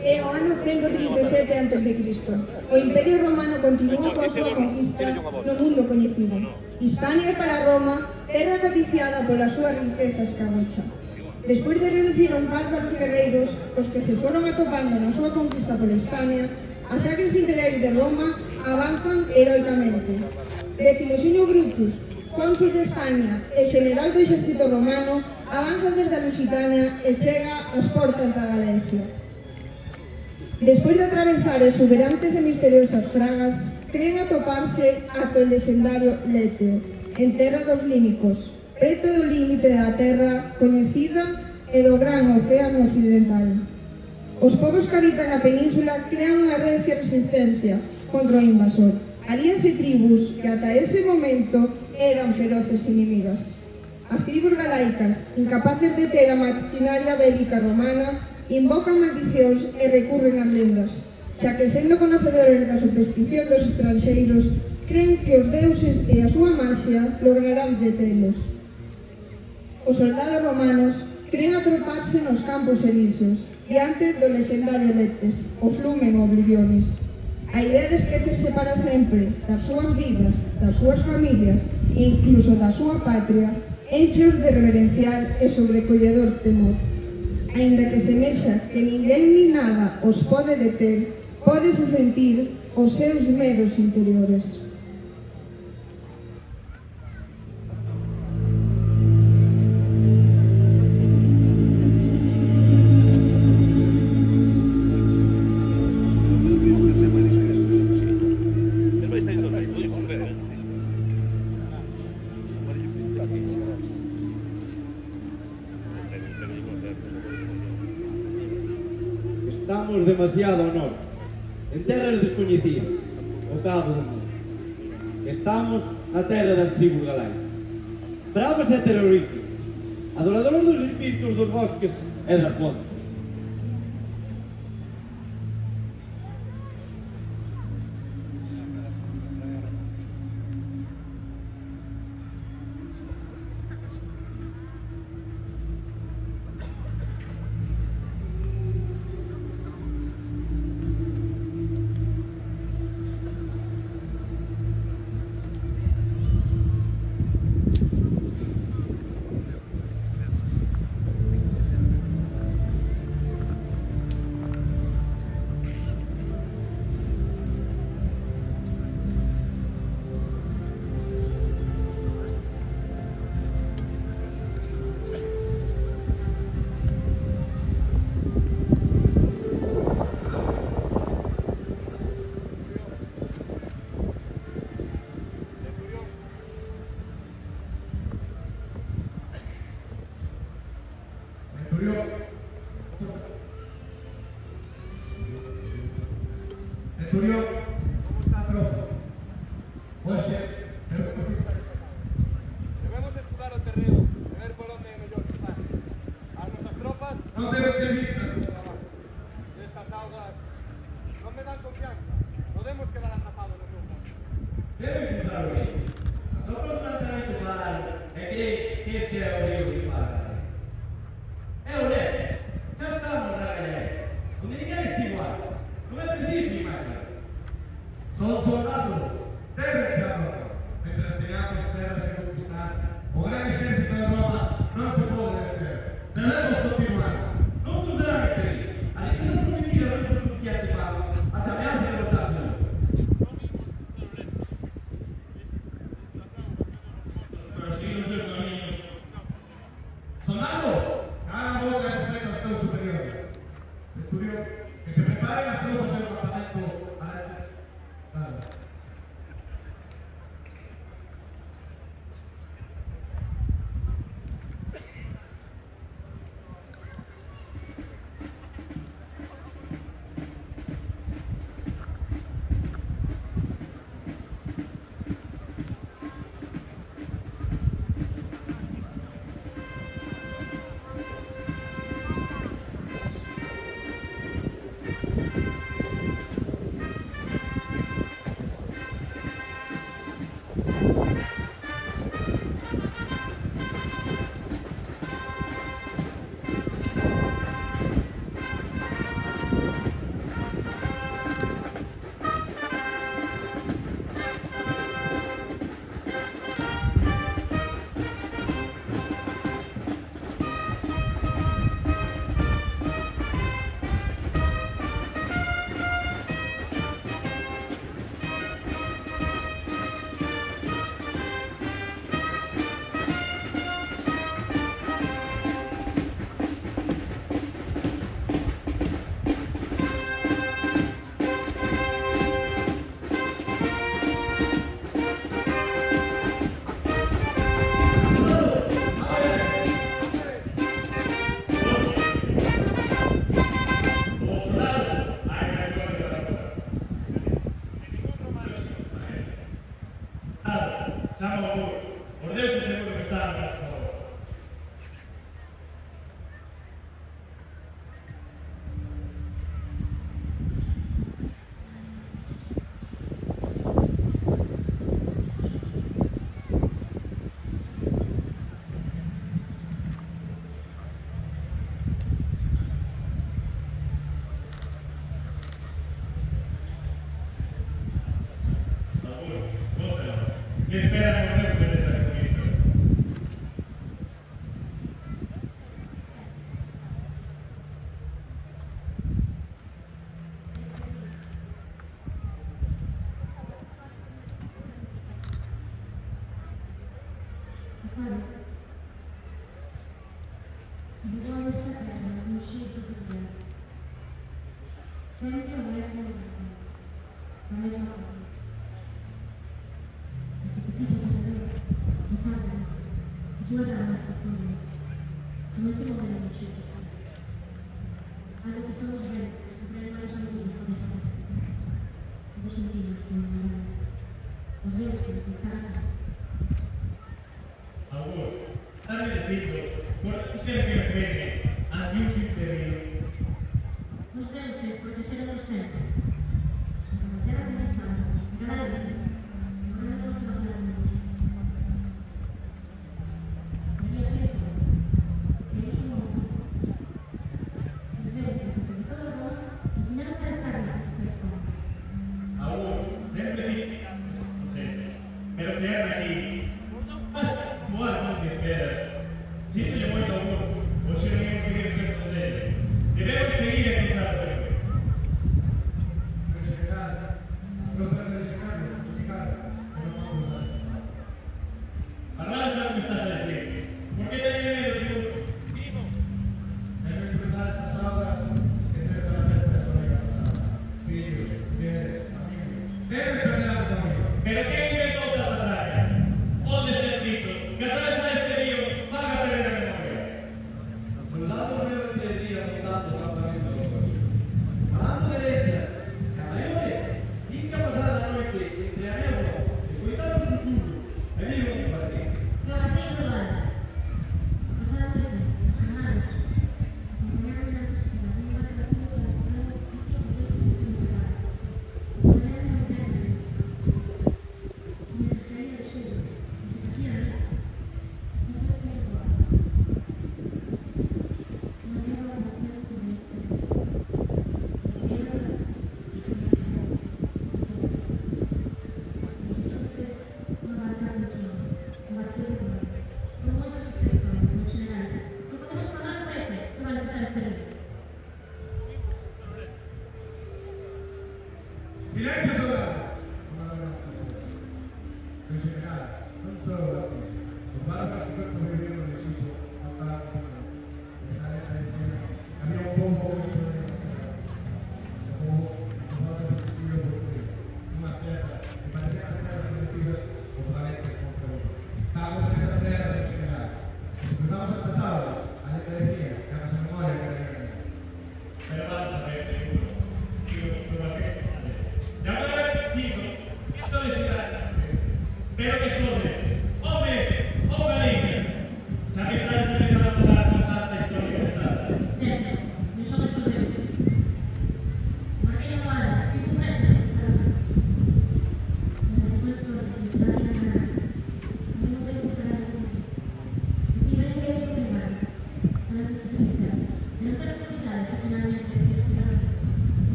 É o ano 137 a.C. O Imperio Romano continúa coa súa conquista no mundo coñecido. Hispania é para Roma terra codiciada pola súa riqueza escamocha. Despois de reducir a un bárbaros guerreiros, os que se foron atopando na súa conquista pola Hispania, as axes imperiais de Roma avanzan heroicamente. Decimonio Brutus, cónsul de España e general do exército romano, avanza desde a Lusitania e chega ás portas da Galicia. Despois de atravesar exuberantes e misteriosas fragas, creen atoparse ata o lexendario Léteo, en terra dos Límicos, preto do límite da terra coñecida e do gran océano occidental. Os povos que habitan a península crean unha recia resistencia contra o invasor. Alíanse tribus que ata ese momento eran feroces inimigas. As tribus galaicas, incapaces de ter a maquinaria bélica romana, invocan maldicións e recurren ás lendas, xa que sendo conocedores da superstición dos estranxeiros, creen que os deuses e a súa maxia lograrán detelos. Os soldados romanos creen atroparse nos campos elíseos, diante do lexendario Letes, o Flumen Oblivionis. A idea de esquecerse para sempre das súas vidas, das súas familias e incluso da súa patria, encheos de reverencial e sobrecolledor temor. Aínda que semexa que ninguén ni nada os pode deter, pódese sentir os seus medos interiores. Estamos demasiado ao norte, en terras descoñecidas, o cabo do mundo. Estamos na terra das tribus galaicas. Bravas e terroríficas, adoradoras dos espíritos dos bosques e das fontes. Centurión, ¿cómo está tropa? Oxe, debemos escudar o terreo e ver por onde é mellor cruzar. As nosas tropas non debe servir. estas augas non me dan confianza. Podemos quedar atrapados nos lugares. Debe cruzar o río. As tropas non terán que parar e creen que este é o río que para. É o Letes. Xa estamos na galera. Onde ninguén estivo antes. Non é preciso imaginar. Son soldados. Deben ser a Roma. Mientras teñamos terras que conquistar, o gran exército de Roma non se pode deter. Debemos continuar. Non cruzarán este río. A licencia prometida non se suficiente para ata ameaza de botarse. Soldado, cala a boca e respeta aos teus superiores. Centurión, que se preparen as tropas en o campamento a la...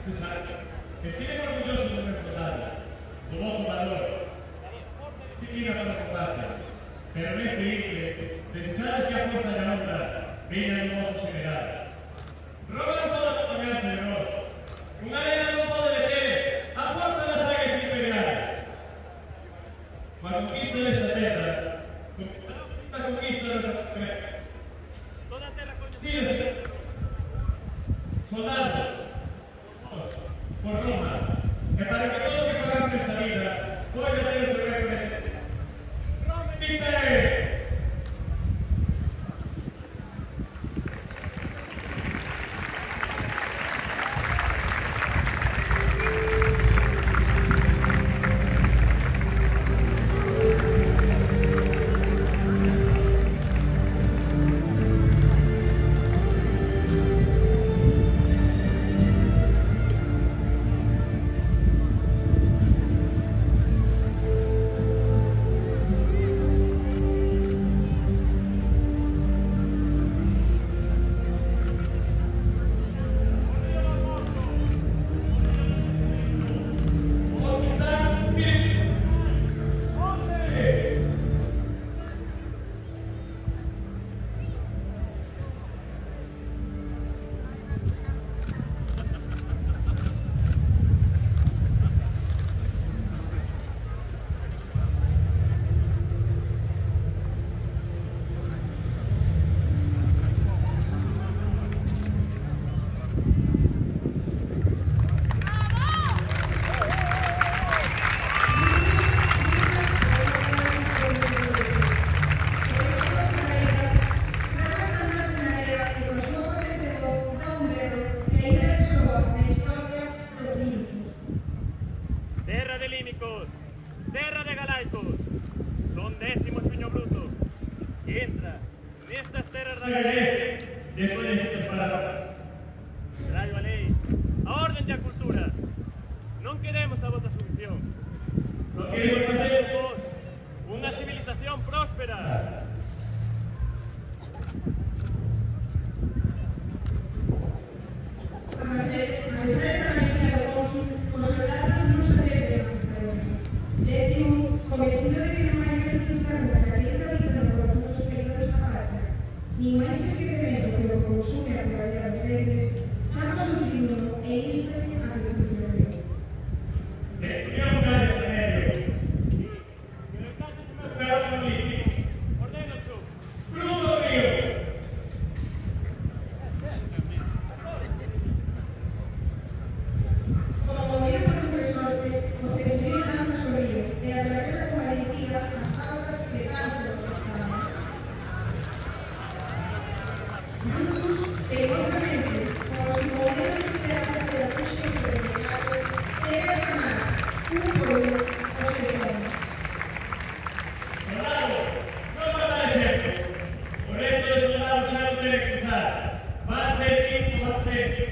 Estive orgulloso do meu soldado, do vosso valor, disciplina para o combate, pero neste íntere, precisades que a forza da honra venha do vosso general. Roma non pode acompañarse de vos, unha arena non pode deter a forza das sagas imperiais. Coa conquista desta terra, a conquista do toda a terra coñecida, soldados, por Roma, e para que todo o que fagamos nesta vida poida ter o seu reconhecimento. Roma vive! Terra de Galaicos, son 10º Xuño Bruto, que entra nestas terras da Galaicos. Desconhecidos para nós. Traio a lei, a orden e a cultura. Non queremos a vosa sumisión. Só queremos facer vos unha civilización próspera. A pesar de la mentira de Cónsul, los soldados no se deben de Décimo, convencido de que non hai máis infierno que aquele que habita no profundo espírito desa patria, nin máis esquecemento que o consume a compañía dos deles, chama ao tribuno e ínstate a que o funcione. Estudiar un gallo de medio. Pero no lícito. Ordeno tú. Crudo mío. Como movido por un resorte, o centurio lanza sobre o río e atravesa con valentía as augas que tanto nos gustaban. Brutus, perigosamente, como si podía considerar de la puxa y del pecado, se era llamar, un por uno, os heroes. Soldado, non va a dar exemplo. O resto de soldados xa non debe cruzar. Va a ser tipo bastante.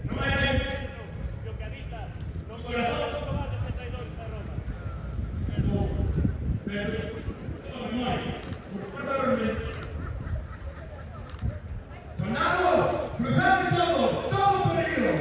Non hai máis Que o que habita non corazón. son cobardes e traidores a Roma. Pero, no memoria. Por favor, ¡Soldados! ¡Cruzad todo! ¡Todo peligro!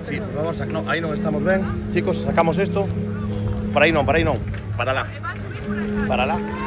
Sí, por favor, no, aí non estamos ben. Chicos, sacamos isto. Para aí non, para lá. Para lá.